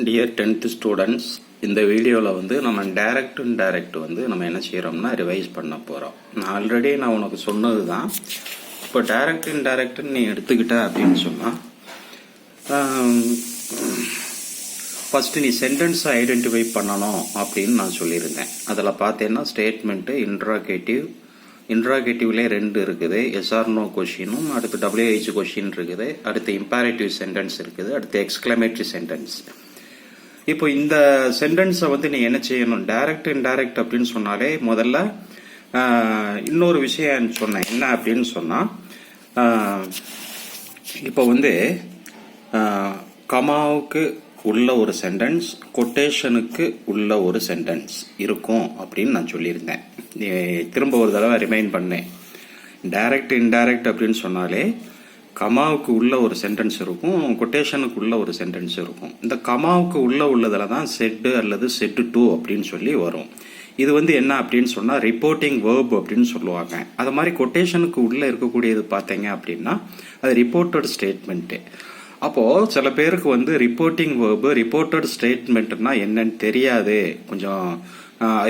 Dear 10th students, இந்த வீடியோவில் வந்து நம்ம டைரக்ட் இன்டைரக்ட் வந்து நம்ம என்ன செய்கிறோம்னா ரிவைஸ் பண்ண போகிறோம். நான் ஆல்ரெடி உனக்கு சொன்னது தான். இப்போ டைரக்ட் இன்டைரக்ட்னு நீ எடுத்துக்கிட்ட அப்படின்னு சொன்னால், ஃபஸ்ட்டு நீ சென்டென்ஸை ஐடென்டிஃபை பண்ணணும் அப்படின்னு நான் சொல்லியிருந்தேன். அதில் பார்த்தேன்னா ஸ்டேட்மெண்ட்டு, இன்ட்ராகேட்டிவ்லேயே 2 இருக்குது. எஸ்ஆர்னோ கொஷினும், அடுத்து WH கொஷின் இருக்குது, அடுத்து இம்பேரேட்டிவ் சென்டென்ஸ் இருக்குது, அடுத்து எக்ஸ்கிளமேட்டரி சென்டென்ஸ். இப்போ இந்த சென்டென்ஸை வந்து நீ என்ன செய்யணும், டைரக்ட் இன்டைரக்ட் அப்படின்னு சொன்னாலே முதல்ல இன்னொரு விஷயம் சொன்னேன். என்ன அப்படின்னு சொன்னால், இப்போ வந்து கமாவுக்கு உள்ள ஒரு சென்டென்ஸ், கொட்டேஷனுக்கு உள்ள ஒரு சென்டென்ஸ் இருக்கும் அப்படின்னு நான் சொல்லியிருந்தேன். திரும்ப ஒரு தடவை ரிமைண்ட் பண்ணேன். டைரக்ட் இன்டைரக்ட் அப்படின்னு சொன்னாலே கமாவுக்கு உள்ள ஒரு சென்டென்ஸ் இருக்கும், கொட்டேஷனுக்கு உள்ள ஒரு சென்டென்ஸ் இருக்கும். இந்த கமாவுக்கு உள்ளதில் தான் செட்டு அல்லது செட்டு டூ அப்படின்னு சொல்லி வரும். இது வந்து என்ன அப்படின்னு சொன்னால் ரிப்போர்ட்டிங் வேர்ப் அப்படின்னு சொல்லுவாங்க. அது மாதிரி கொட்டேஷனுக்கு உள்ளே இருக்கக்கூடியது பார்த்தீங்க அப்படின்னா அது ரிப்போர்ட்டட் ஸ்டேட்மெண்ட்டு. அப்போது சில பேருக்கு வந்து ரிப்போர்ட்டிங் வேர்பு, ரிப்போர்ட்டட் ஸ்டேட்மெண்ட்னா என்னன்னு தெரியாது, கொஞ்சம்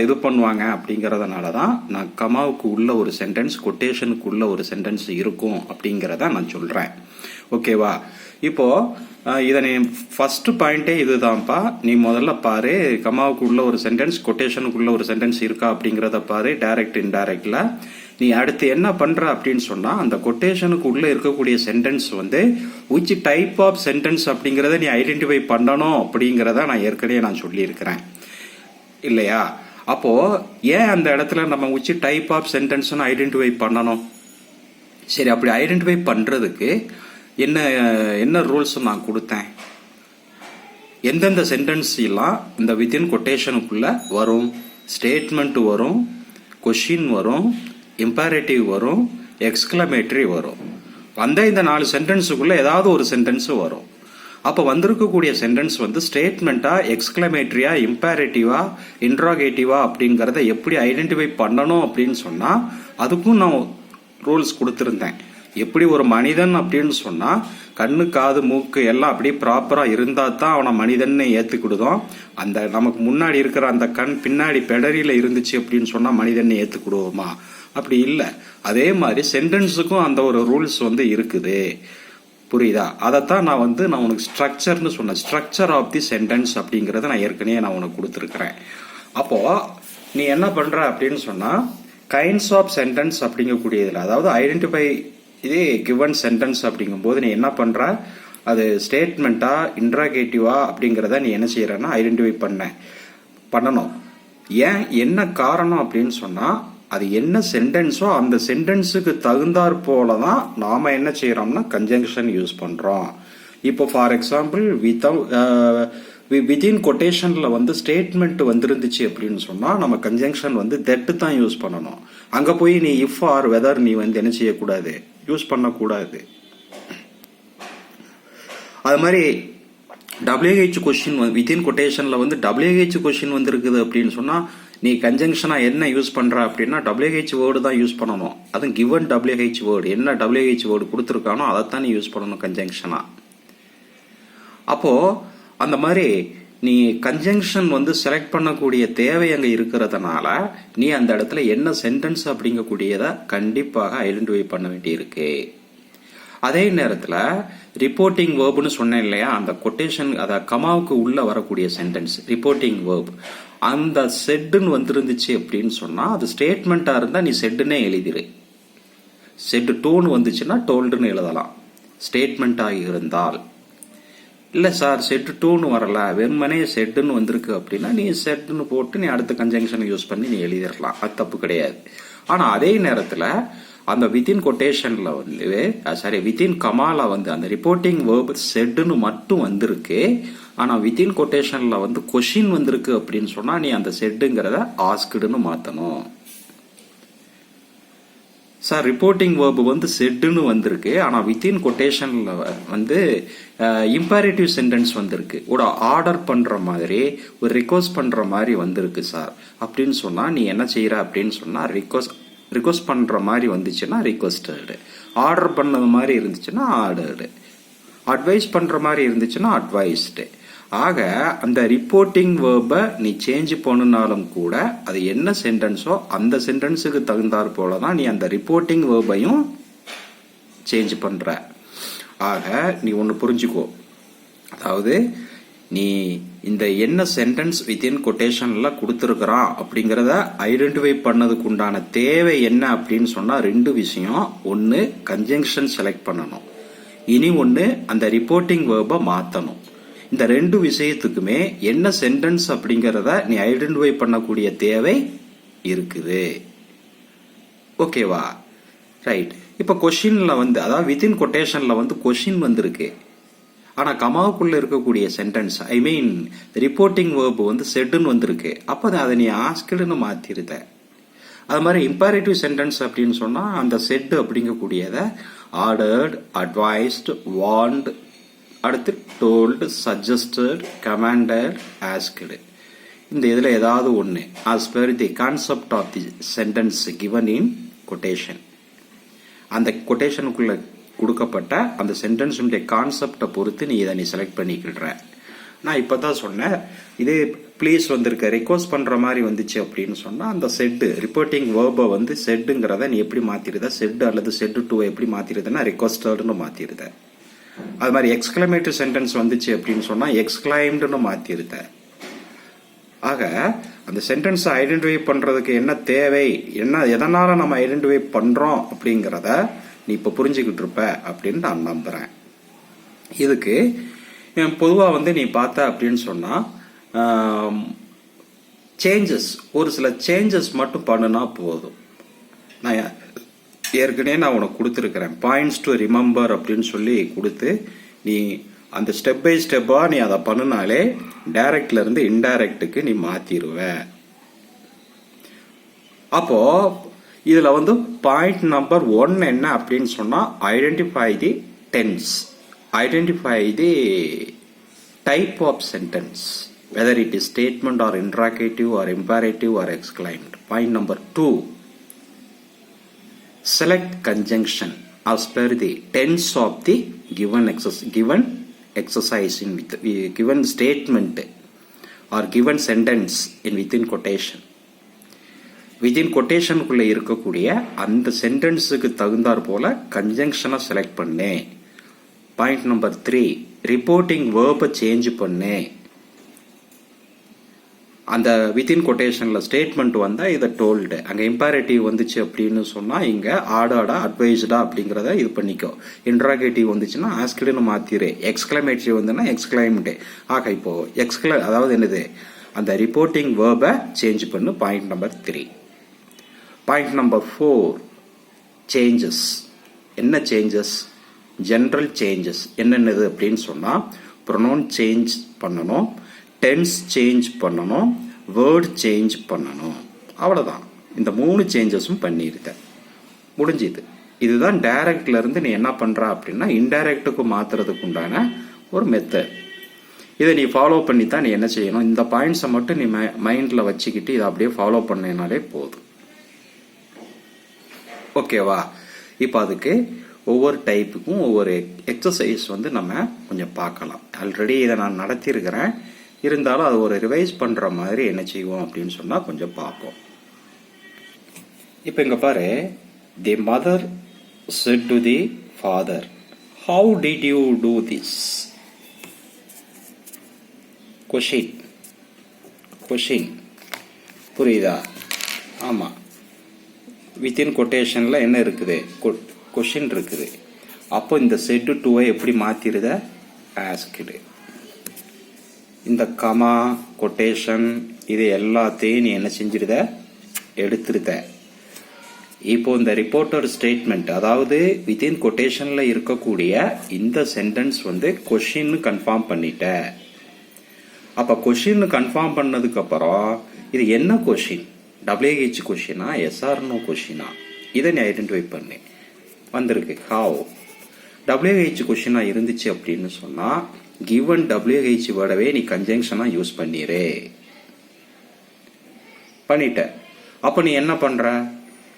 இது பண்ணுவாங்க. அப்படிங்கிறதுனால தான் நான் கமாவுக்கு உள்ள ஒரு சென்டென்ஸ், கொட்டேஷனுக்கு உள்ள ஒரு சென்டென்ஸ் இருக்கும் அப்படிங்கிறத நான் சொல்கிறேன். ஓகேவா? இப்போது இதை நீ ஃபர்ஸ்ட் பாயிண்டே இதுதான்ப்பா. நீ முதல்ல பாரு, கமாவுக்கு உள்ள ஒரு சென்டென்ஸ், கொட்டேஷனுக்கு உள்ள ஒரு சென்டென்ஸ் இருக்கா அப்படிங்கிறத பாரு டைரக்ட் இன்டைரக்ட்ல. நீ அடுத்து என்ன பண்ற அப்படின்னு சொன்னா, அந்த கொட்டேஷனுக்கு உள்ள இருக்கக்கூடிய சென்டென்ஸ் வந்து which டைப் ஆஃப் சென்டென்ஸ் அப்படிங்கிறத நீ ஐடென்டிஃபை பண்ணணும் அப்படிங்கிறத நான் ஏற்கனவே சொல்லியிருக்கிறேன் இல்லையா? அப்போ ஏன் அந்த இடத்துல நம்ம which type of sentence identify பண்ணணும்? சரி, அப்படி ஐடென்டிஃபை பண்றதுக்கு என்ன ரூல்ஸ் நான் கொடுத்தேன்? எந்தெந்த சென்டென்ஸ் எல்லாம் இந்த வித்தின் கொட்டேஷனுக்குள்ள வரும்? ஸ்டேட்மெண்ட் வரும், கொஷின் வரும், இம்பேரேட்டிவ் வரும், எக்ஸ்கிளமேட்டரி வரும். வந்த இந்த 4 சென்டென்ஸுக்குள்ள ஏதாவது ஒரு சென்டென்ஸ் வரும். அப்போ வந்திருக்கக்கூடிய சென்டென்ஸ் வந்து ஸ்டேட்மெண்ட்டா, எக்ஸ்கிளமேட்டரியா, இம்பேரேட்டிவா, இன்ட்ராகேட்டிவா அப்படிங்கிறத எப்படி ஐடென்டிஃபை பண்ணணும் அப்படின்னு சொன்னா அதுக்கும் நான் ரூல்ஸ் கொடுத்துருந்தேன். எப்படி ஒரு மனிதன் அப்படின்னு சொன்னா கண்ணு, காது, மூக்கு எல்லாம் அப்படியே ப்ராப்பரா இருந்தா தான் அவனை மனிதன் ஏத்துக்கிடுதோம். அந்த நமக்கு முன்னாடி இருக்கிற அந்த கண் பின்னாடி பெடரியில இருந்துச்சு அப்படின்னு சொன்னா மனிதன் ஏத்துக்கிடுவோமா? அப்படி இல்லை. அதே மாதிரி சென்டென்ஸுக்கும் அந்த ஒரு ரூல்ஸ் வந்து இருக்குது. புரியுதா? அதைத்தான் நான் உனக்கு ஸ்ட்ரக்சர்னு சொன்னேன். ஸ்ட்ரக்சர் ஆஃப் தி சென்டென்ஸ் அப்படிங்கறத நான் ஏற்கனவே உனக்கு கொடுத்துருக்கிறேன். அப்போ நீ என்ன பண்ற அப்படின்னு சொன்னா, கைண்ட்ஸ் ஆஃப் சென்டென்ஸ் அப்படிங்கக்கூடியதுல, அதாவது ஐடென்டிஃபை இதே கிவன் சென்டென்ஸ் அப்படிங்கும் போது நீ என்ன பண்ற, அது ஸ்டேட்மெண்டா, இன்ட்ராகேட்டிவா அப்படிங்கிறத நீ என்ன செய்யறன்னா ஐடென்டிஃபை பண்ணணும். ஏன், என்ன காரணம் அப்படின்னு சொன்னா, அது என்ன சென்டென்ஸோ அந்த சென்டென்ஸுக்கு தகுந்தாற் போல தான் நாம என்ன செய்யறோம்னா கன்ஜங்ஷன் யூஸ் பண்றோம். இப்போ ஃபார் எக்ஸாம்பிள் வித்தின் கொட்டேஷன்ல வந்து ஸ்டேட்மெண்ட் வந்துருந்துச்சு அப்படின்னு சொன்னா நம்ம கன்ஜங்ஷன் வந்து தட் தான் யூஸ் பண்ணணும். அங்க போய் நீ இஃப் ஆர் வெதர் நீ வந்து என்ன செய்யக்கூடாது, யூஸ் பண்ணக்கூடாது. அது மாதிரி WH கொஸ்டின் வித்தின் கொட்டேஷன்ல வந்து WH கொஸ்டின் வந்துருக்குது அப்படின்னு சொன்னா நீ கன்ஜங்ஷனா என்ன யூஸ் பண்ற அப்படின்னா WH வேர்டு தான் யூஸ் பண்ணணும். அதுவும் கிவன் WH வேர்டு, என்ன WH வேர்டு கொடுத்துருக்கானோ அதைத்தான் நீ யூஸ் பண்ணணும் கன்ஜங்ஷனா. அப்போ அந்த மாதிரி நீ கன்ஜங்ஷன் வந்து செலக்ட் பண்ணக்கூடிய தேவை அங்க இருக்கிறதுனால நீ அந்த இடத்துல என்ன சென்டென்ஸ் அப்படிங்கக்கூடியதை கண்டிப்பாக ஐடென்டிஃபை பண்ண வேண்டியிருக்கு. அதே நேரத்தில் ரிப்போர்ட்டிங் வேர்ப்னு சொன்னேன் இல்லையா, அந்த கொட்டேஷன், அத கமாவுக்கு உள்ள வரக்கூடிய சென்டென்ஸ் ரிப்போர்ட்டிங் வேர்ப், அந்த செட்டுன்னு வந்துருந்துச்சு அப்படின்னு சொன்னா அது ஸ்டேட்மெண்டா இருந்தா நீ செட்டுன்னே எழுதிரு. செட்டு டூன்னு வந்துச்சுன்னா டோல்டுன்னு எழுதலாம். ஸ்டேட்மெண்டா இருந்தால், இல்ல சார் செட்டு டூன்னு வரல, வெறுமனே செட்டுன்னு வந்திருக்கு அப்படின்னா நீ செட்டுன்னு போட்டு நீ அடுத்த கன்ஜங்ஷன் யூஸ் பண்ணி நீ எழுதிடலாம். அது தப்பு கிடையாது. ஆனா அதே நேரத்துல அந்த வித்தின் கொட்டேஷன்ல வந்து வித்தின் கமால வந்து அந்த ரிப்போர்ட்டிங் வேர்ப் செட்டுன்னு மட்டும் வந்திருக்கு. ஆனா வித்தின் கொட்டேஷன்ல வந்து கொஷின் வந்திருக்கு அப்படின்னு சொன்னா நீ அந்த செட்டுங்கிறத ஆஸ்க்டுன்னு மாத்தணும். சார் ரிப்போர்ட்டிங் வேர்ப் வந்து செட்டுன்னு வந்திருக்கு, ஆனா வித்தின் கொட்டேஷன்ல வந்து இம்பேரேட்டிவ் சென்டென்ஸ் வந்திருக்கு, ஒரு ஆர்டர் பண்ற மாதிரி, ஒரு ரிக்வஸ்ட் பண்ற மாதிரி வந்திருக்கு சார் அப்படின்னு சொன்னா நீ என்ன செய்யற அப்படின்னு சொன்னா ரிக்வஸ்ட் பண்ற மாதிரி வந்துச்சுன்னா ரிக்வஸ்டடு, ஆர்டர் பண்ணது மாதிரி இருந்துச்சுன்னா ஆர்டர்டு, அட்வைஸ் பண்ற மாதிரி இருந்துச்சுன்னா அட்வைஸ்டு. ஆக அந்த ரிப்போர்ட்டிங் வேர்பை நீ சேஞ்ச் பண்ணனாலும் கூட அது என்ன சென்டென்ஸோ அந்த சென்டென்ஸுக்கு தகுந்தாற் போல தான் நீ அந்த ரிப்போர்ட்டிங் வேர்பையும் சேஞ்ச் பண்ற. ஆக நீ ஒன்று புரிஞ்சுக்கோ, அதாவது நீ இந்த என்ன சென்டென்ஸ் வித்தின் கொட்டேஷன்ல கொடுத்துருக்கிறான் அப்படிங்கிறத ஐடென்டிஃபை பண்ணதுக்கு உண்டான தேவை என்ன அப்படின்னு சொன்னா ரெண்டு விஷயம். ஒன்று கன்ஜங்ஷன் செலக்ட் பண்ணணும், இனி ஒன்று அந்த ரிப்போர்ட்டிங் வேர்பை மாற்றணும். இந்த ரெண்டு விஷயத்துக்குமே என்ன சென்டென்ஸ் அப்படிங்கிறத நீ ஐடென்டிஃபை பண்ணக்கூடிய தேவை இருக்குது. ஓகேவா? ரைட். இப்போ கொஷின்ல அதாவது வித்தின் கொட்டேஷன்ல கொஷின் வந்திருக்கு, ஆனா கமாவுக்குள்ள இருக்கக்கூடிய sentence I mean reporting verb செட்டுன்னு வந்திருக்கு. அப்போ அதை நீ ஆஸ்க்டுன்னு மாத்திருத. அது மாதிரி இம்பேரேட்டிவ் சென்டென்ஸ் அப்படின்னு சொன்னா அந்த செட் அப்படிங்கக்கூடியத ஆர்டர்ட், அட்வைஸ்டு, வார்ன்ட், அடுத்து டோல்டு, சஜஸ்டட், கமாண்டட், ஆஸ்க்டு. இந்த இதுல ஏதாவது ஒன்று as per the concept of the sentence given in quotation. அந்த கொட்டேஷனுக்குள்ள கொடுக்கப்பட்ட அந்த சென்டென்ஸுடைய கான்செப்டை பொறுத்து நீ இதை செலக்ட் பண்ணிக்கிடுற. நான் இப்பதான் சொன்னேன், இதே ப்ளீஸ் வந்திருக்க ரிக்வஸ்ட் பண்ற மாதிரி வந்துச்சு அப்படின்னு சொன்னா அந்த செட்டு ரிப்போர்ட்டிங் வேர்பை செட்டுங்கிறத நீ எப்படி மாத்திருத, செட் அல்லது செட் டு எப்படி மாத்திருதுன்னா ரிக்வஸ்டட்னு மாத்திருத. அது மாதிரி எக்ஸ்கிளமேட்டிவ் சென்டென்ஸ் வந்துச்சு அப்படின்னு சொன்னா எக்ஸ்கிளைம்டுன்னு மாத்திருத. ஆக அந்த சென்டென்ஸை ஐடென்டிஃபை பண்றதுக்கு என்ன தேவை, என்ன எதனால நம்ம ஐடென்டிஃபை பண்றோம் அப்படிங்கிறத நீ இப்ப புரிஞ்சுக்கிட்டு இருப்ப அப்படின்னு நான் நம்புறேன். இதுக்கு பொதுவா நீ பார்த்த அப்படின்னு சொன்னா சேஞ்சஸ், ஒரு சில சேஞ்சஸ் மட்டும் பண்ணுனா போதும். நான் ஏற்கனவே நான் உனக்கு கொடுத்துருக்கிறேன் பாயிண்ட்ஸ் டு ரிமெம்பர் அப்படின்னு சொல்லி கொடுத்து நீ அந்த ஸ்டெப் பை ஸ்டெப்பா நீ அதை பண்ணினாலே டைரக்ட்ல இருந்து இன்டைரக்டுக்கு நீ மாத்திருவ. அப்போ இதுல பாயிண்ட் நம்பர் 1 என்ன அப்படின்னு சொன்னா identify the tense, identify the type of sentence, whether it is statement or interrogative or imperative or exclaimed. Point number 2, select conjunction as per the tense of the given exercise in given statement or given sentence in within quotation. within quotation குள்ள இருக்கக்கூடிய அந்த சென்டென்ஸுக்கு தகுந்தாற் போல கன்ஜங்ஷனை select பண்ணு. Point number 3, reporting வேர்பை change பண்ணு. அந்த within கொட்டேஷன்ல statement வந்தா இதை டோல்டு, அங்க இம்பேரேட்டிவ் வந்துச்சு அப்படின்னு சொன்னா இங்க ஆர்டர்டா அட்வைஸ்டா அப்படிங்கறத இது பண்ணிக்கோ. இன்ட்ராகேட்டிவ் வந்துச்சுன்னா ஆஸ்க்டுன்னு மாத்திரு, எக்ஸ்கிளமேட்டிவ் வந்துன்னா எக்ஸ்கிளைம்டு. ஆக இப்போ அதாவது என்னது, அந்த ரிப்போர்ட்டிங் வேர்பை சேஞ்ச் பண்ணு. Point number 3. Point number 4, changes. என்ன சேஞ்சஸ்? General changes. என்னென்னது அப்படின்னு சொன்னா ப்ரொனவுன் சேஞ்ச் பண்ணணும், டென்ஸ் சேஞ்ச் பண்ணணும், வேர்ட் சேஞ்ச் பண்ணணும். அவ்வளவுதான். இந்த 3 சேஞ்சஸும் பண்ணிருக்க முடிஞ்சுது. இதுதான் டைரக்ட்ல இருந்து நீ என்ன பண்ற அப்படின்னா இன்டைரக்டுக்கு மாத்துறதுக்கு உண்டான ஒரு மெத்தட். இதை நீ ஃபாலோ பண்ணி தான் நீ என்ன செய்யணும், இந்த பாயிண்ட்ஸை மட்டும் நீ மைண்ட்ல வச்சுக்கிட்டு இதை அப்படியே ஃபாலோ பண்ணினாலே போதும். ஓகேவா? இப்போ அதுக்கு ஒவ்வொரு டைப்புக்கும் ஒவ்வொரு எக்ஸசைஸ் நம்ம கொஞ்சம் பார்க்கலாம். ஆல்ரெடி இதை நான் நடத்தியிருக்கிறேன், இருந்தாலும் அது ஒரு ரிவைஸ் பண்ற மாதிரி என்ன செய்வோம் அப்படின்னு சொன்னா கொஞ்சம் பார்ப்போம். இப்ப இங்க பாரு, தி mother set to the father, how did you do this? Question புரியுதா? ஆமா, வித்தின் கொட்டேஷன்ல என்ன இருக்குது, கொஷின் இருக்குது. அப்போ இந்த செட் டுவை எப்படி மாத்திருத, ஆஸ்க்டு. இந்த கமா கொட்டேஷன் இது எல்லாத்தையும் நீ என்ன செஞ்சிருத, எடுத்துருத. இப்போ இந்த ரிப்போர்ட்டர் ஸ்டேட்மெண்ட், அதாவது வித்தின் கொட்டேஷன்ல இருக்கக்கூடிய இந்த சென்டென்ஸ் கொஷின் கன்ஃபார்ம் பண்ணிட்ட. அப்ப கொஷின் கன்ஃபார்ம் பண்ணதுக்கு அப்புறம் இது என்ன கொஷின், WH கொஷினா SR-நோ கொஷினா, இதை நீ ஐடென்டிஃபை பண்ணு. வந்திருக்கு ஹவ். WH கொஷினா இருந்துச்சு அப்படின்னு சொன்னா given WH வேர்டவே நீ கன்ஜங்ஷனா யூஸ் பண்ணிரு. பண்ணிட்ட. அப்ப நீ என்ன பண்ற,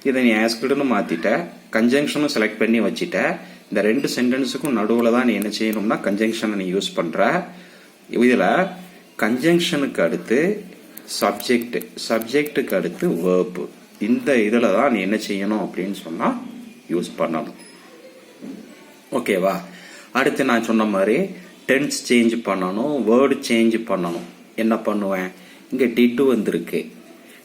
இதை நீ ஆஸ்க்டுன்னு மாத்திட்ட, கன்ஜங்ஷனும் செலக்ட் பண்ணி வச்சிட்ட. இந்த 2 சென்டென்ஸுக்கும் நடுவுல தான் நீ என்ன செய்யணும்னா கன்ஜங்ஷனை நீ யூஸ் பண்ற. இதில் கன்ஜங்ஷனுக்கு அடுத்து சப்ஜெக்ட், சப்ஜெக்டுக்கு அடுத்து வேர்பு. இந்த இதில் தான் நீ என்ன செய்யணும் அப்படின்னு சொன்னால் யூஸ் பண்ணணும். ஓகேவா? அடுத்து நான் சொன்ன மாதிரி டென்ஸ் சேஞ்ச் பண்ணணும், வேர்டு சேஞ்ச் பண்ணணும். என்ன பண்ணுவேன்? இங்கே டிட்டு வந்திருக்கு.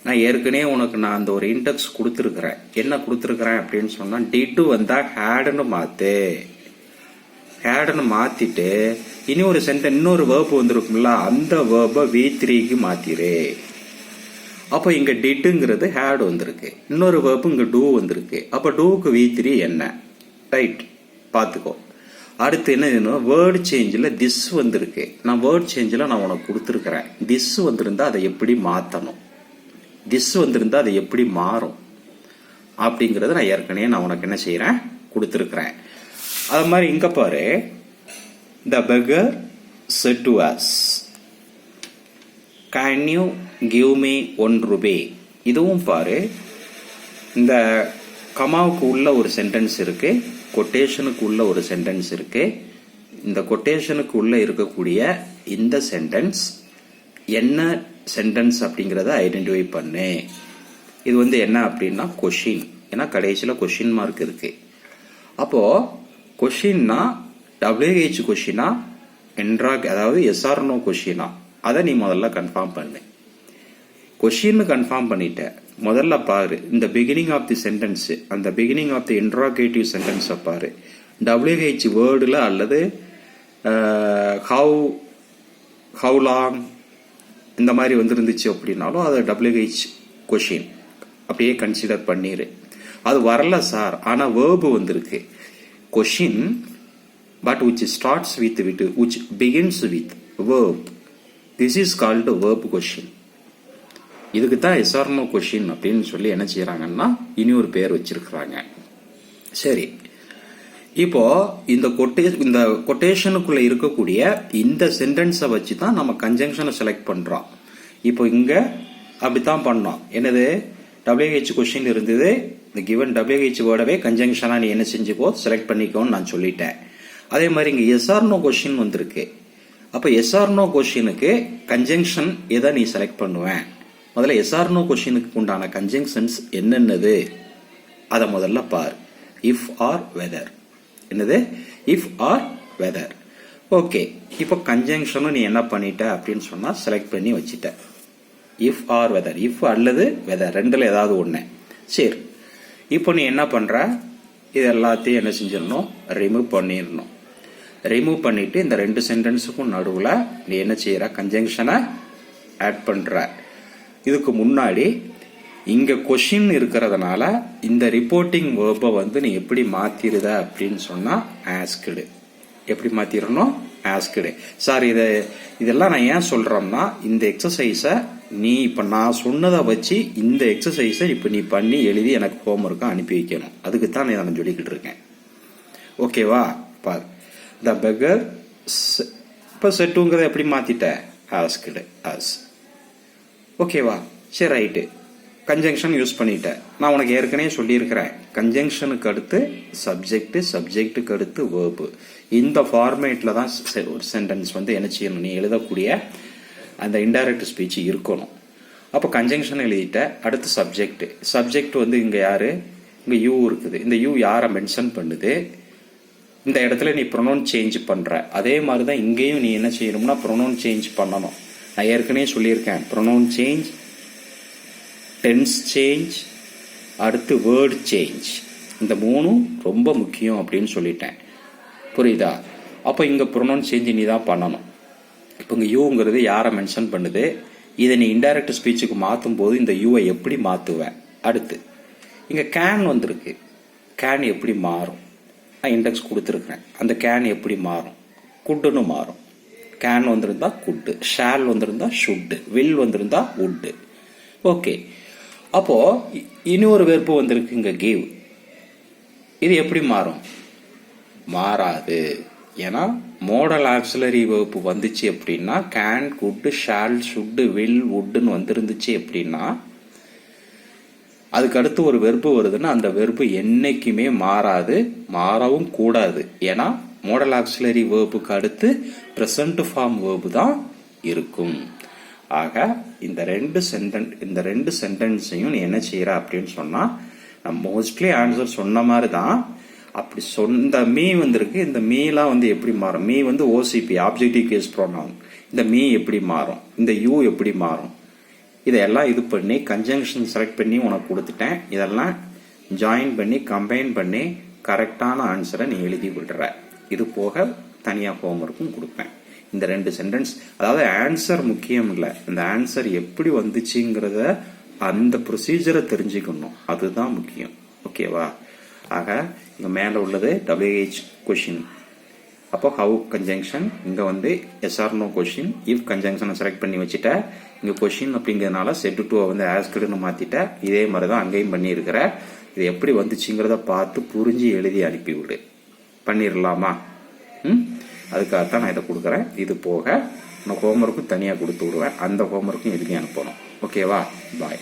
நான் ஏற்கனவே உனக்கு நான் அந்த ஒரு இன்டெக்ஸ் கொடுத்துருக்குறேன். என்ன கொடுத்துருக்குறேன் அப்படின்னு சொன்னால் டிட்டு வந்தால் ஹேடுன்னு மாற்று. ஹேடுன்னு மாற்றிட்டு இனி ஒரு சென்டென்ஸ் இன்னொரு வேர்பு வந்திருக்கும்ல, அந்த வேர்பை V3க்கு மாற்றிரு. அப்போ இங்கே டிட்டுங்கிறது ஹேடு வந்திருக்கு, இன்னொரு வேர்பு இங்கே டூ வந்திருக்கு. அப்போ டூக்கு V3 என்ன? ரைட், பார்த்துக்கோ. அடுத்து என்ன வேணும்? வேர்டு சேஞ்சில் திஸ் வந்திருக்கு. நான் வேர்டு சேஞ்சில் நான் உனக்கு கொடுத்துருக்குறேன். திஸ் வந்திருந்தா அதை எப்படி மாற்றணும், திஸ் வந்திருந்தா அதை எப்படி மாறும் அப்படிங்கிறத நான் ஏற்கனவே நான் உனக்கு என்ன செய்கிறேன்? கொடுத்துருக்குறேன். அது மாதிரி இங்கே பாரு, த beggar said to us, can you give me 1 rupee? இதுவும் பாரு, இந்த கமாவுக்கு உள்ள ஒரு சென்டென்ஸ் இருக்கு, கொட்டேஷனுக்கு உள்ள ஒரு சென்டென்ஸ் இருக்கு. இந்த கொட்டேஷனுக்கு உள்ள இருக்கக்கூடிய இந்த சென்டென்ஸ் என்ன சென்டென்ஸ் அப்படிங்கிறத ஐடென்டிஃபை பண்ணு. இது வந்து என்ன அப்படின்னா கொஷின், ஏன்னா கடைசியில் கொஷின் மார்க் இருக்கு. அப்போ கொஷின்னா WH கொஷினா அதாவது எஸ்ஆர்னோ கொஷினா, அதை நீ முதல்ல கன்ஃபார்ம் பண்ணு. கொஷின் கன்ஃபார்ம் பண்ணிட்ட, முதல்ல பாரு இந்த பிகினிங் ஆஃப் தி சென்டென்ஸ், அந்த பிகினிங் ஆஃப் தி இன்ட்ராகேட்டிவ் சென்டென்ஸை பாரு. WH வேர்டில் அல்லது ஹவு லாங் இந்த மாதிரி வந்துருந்துச்சு அப்படின்னாலும் அதை WH கொஷின் அப்படியே கன்சிடர் பண்ணிடு. அது வரல சார், ஆனால் வேர்பு வந்திருக்கு. Question but which starts with which begins with verb, this is called verb question. இதுக்கு தான் எஸ்ஆர்னோ கொஷின் அப்படின்னு சொல்லி என்ன செய்யறாங்கன்னா இனி ஒரு பேர் வச்சிருக்கிறாங்க. சரி, இப்போ இந்த கொட்டேஷனுக்குள்ள இருக்கக்கூடிய இந்த சென்டென்ஸை வச்சு தான் நம்ம கன்ஜங்ஷனை செலக்ட் பண்றோம். இப்போ இங்க அப்படித்தான் பண்ணோம். என்னது? WH கொஷின் இருந்தது, இந்த கிவன் WH வேர்டவே கன்ஜங்ஷனா நீ என்ன செஞ்சுக்கோ, செலக்ட் பண்ணிக்கோன்னு நான் சொல்லிட்டேன். அதே மாதிரி இங்க எஸ்ஆர்னோ கொஷின் வந்திருக்கு. அப்ப எஸ்ஆர்னோ கொஷினுக்கு கன்ஜங்ஷன் எதை நீ செலக்ட் பண்ணுவேன்? முதல்ல எஸ்ஆர்னோ கொஷினுக்கு உண்டான கன்ஜங்ஷன்ஸ் என்னென்னது அதை முதல்ல பார். If or whether. என்னது? If or whether. ஓகே, இப்போ கன்ஜங்ஷனும் நீ என்ன பண்ணிட்ட அப்படின்னு சொன்னா செலக்ட் பண்ணி வச்சுட்ட. இஃப் ஆர் வெதர், இஃப் அல்லது வெதர் ரெண்டுல ஏதாவது ஒண்ணு. சரி, இப்போ நீ என்ன பண்ற? இது எல்லாத்தையும் என்ன செஞ்சிடணும்? ரிமூவ் பண்ணிடணும். ரிமூவ் பண்ணிட்டு இந்த ரெண்டு சென்டென்ஸுக்கும் நடுவில் நீ என்ன செய்யற? கன்ஜங்ஷனை ஆட் பண்ற. இதுக்கு முன்னாடி இங்க கொஷின் இருக்கிறதுனால இந்த ரிப்போர்ட்டிங் வேர்பை வந்து நீ எப்படி மாத்திருத அப்படின்னு சொன்னா ஆஸ்க்டு. எப்படி மாத்திரணும்? ஆஸ்க்டு. சார் இதெல்லாம் நான் ஏன் சொல்றேன்னா, இந்த எக்ஸசைஸை நீ இப்ப நான் சொன்னதை வச்சு இந்த எக்ஸசைஸை இப்ப நீ பண்ணி எழுதி எனக்கு ஹோம்ஒர்க்கை அனுப்பி வைக்கணும். அதுக்கு தான் நான் சொல்லிக்கிட்டு இருக்கேன். ஓகேவா? பார், த பெகர் இப்ப செட்டுங்கிறத எப்படி மாத்திட்ட? Asked, as. ஓகேவா? சரி, ரைட்டு. கன்ஜங்ஷன் யூஸ் பண்ணிட்ட. நான் உனக்கு ஏற்கனவே சொல்லியிருக்கிறேன், கன்ஜங்ஷனுக்கு அடுத்து சப்ஜெக்ட், சப்ஜெக்டுக்கு அடுத்து வேர்பு. இந்த ஃபார்மேட்ல தான் ஒரு சென்டென்ஸ் வந்து என்ன செய்யணும், நீ எழுதக்கூடிய அந்த இன்டைரக்ட் ஸ்பீச் இருக்கணும். அப்போ கன்ஜங்ஷன் எழுதிட்ட. அடுத்து சப்ஜெக்ட். சப்ஜெக்ட் வந்து இங்க யாரு? இங்க யூ இருக்குது. இந்த யூ யாரை மென்ஷன் பண்ணுது? இந்த இடத்துல நீ ப்ரொனவுன் சேஞ்ச் பண்ற. அதே மாதிரி தான் இங்கேயும் நீ என்ன செய்யணும்னா ப்ரொனவுன் சேஞ்ச் பண்ணணும். நான் ஏற்கனவே சொல்லியிருக்கேன், ப்ரொனவுன் சேஞ்ச், டென்ஸ் சேஞ்ச், அடுத்து வேர்ட் சேஞ்ச், இந்த மூணும் ரொம்ப முக்கியம் அப்படின்னு சொல்லிட்டேன். புரியுதா? அப்போ இங்க ப்ரொனவுன் சேஞ்ச் நீ தான் பண்ணணும். இப்போ இங்க யூங்கிறது யாரை மென்ஷன் பண்ணுது? இதை நீ இன்டைரக்ட் ஸ்பீச்சுக்கு மாற்றும் போது இந்த யூவை எப்படி மாத்துவேன்? அடுத்து இங்க கேன் வந்திருக்கு. கேன் எப்படி மாறும்? நான் இண்டெக்ஸ் கொடுத்துருக்கேன். அந்த கேன் எப்படி மாறும்? குட்டுன்னு மாறும். கேன் வந்திருந்தா குட்டு, ஷால் வந்திருந்தா ஷுட்டு, வில் வந்திருந்தா உட்டு. ஓகே, அப்போ இன்னொரு வெர்பு வந்திருக்கு இங்க கிவ். இது எப்படி மாறும்? மாறாது. ஏன்னா மோடல் ஆக்சிலரி வெர்பு வந்துச்சு அப்படின்னா can, could, shall, should, will, வுட்னு வந்துருந்துச்சு அப்படின்னா அதுக்கு அடுத்து ஒரு வெர்பு வருதுன்னா அந்த வெர்பு என்னைக்குமே மாறாது, மாறவும் கூடாது. ஏன்னா மோடல் ஆக்சிலரி வேர்புக்கு அடுத்து ப்ரெசன்ட் ஃபார்ம் வேர்பு தான் இருக்கும். ஆக இந்த ரெண்டு சென்டென்ஸையும் நீ என்ன செய்யற அப்படின்னு சொன்னா, நான் மோஸ்ட்லி ஆன்சர் சொன்ன மாதிரி தான். அப்படி சொந்த மீ வந்திருக்கு. இந்த மீலாம் வந்து எப்படி மாறும்? மீ வந்து ஓசிபி, ஆப்ஜெக்டிவ் கேஸ் ப்ரோனவுன். இந்த மீ எப்படி மாறும்? இந்த யூ எப்படி மாறும்? இதெல்லாம் இது பண்ணி கன்ஜங்ஷன் செலக்ட் பண்ணி உனக்கு கொடுத்துட்டேன். இதெல்லாம் ஜாயின் பண்ணி கம்பைன் பண்ணி கரெக்டான ஆன்சரை நீ எழுதி விடுற. இது போக தனியாக ஹோம்ஒர்க்கும் கொடுப்பேன். இந்த 2 சென்டென்ஸ், அதாவது ஆன்சர் முக்கியம் இல்லை, இந்த ஆன்சர் எப்படி வந்துச்சுங்கிறத அந்த ப்ரொசீஜரை தெரிஞ்சுக்கணும், அதுதான் முக்கியம். ஓகேவா? ஆக இங்க மேல உள்ளது WH கொஷின். அப்போ ஹவு கன்ஜங்ஷன், இங்க வந்து எஸ்ஆர் நோ கொஷின். இஃப் கன்ஜங்ஷனை செலக்ட் பண்ணி வச்சுட்ட, இங்க கொஷின் அப்படிங்கிறதுனால செட் டு வந்து ஆஸ்க்டுன்னு மாத்திட்ட. இதே மாதிரி தான் அங்கேயும் பண்ணியிருக்கிற. இது எப்படி வந்துச்சுங்கிறத பார்த்து புரிஞ்சு எழுதி அனுப்பிவிடு. பண்ணிடலாமா? அதுக்காகத்தான் நான் இதை கொடுக்குறேன். இது போக நான் ஹோம்ஒர்க்கும் தனியாக கொடுத்து விடுவேன். அந்த ஹோம்ஒர்க்கும் இதுக்கு அனுப்பணும். ஓகேவா? பாய்.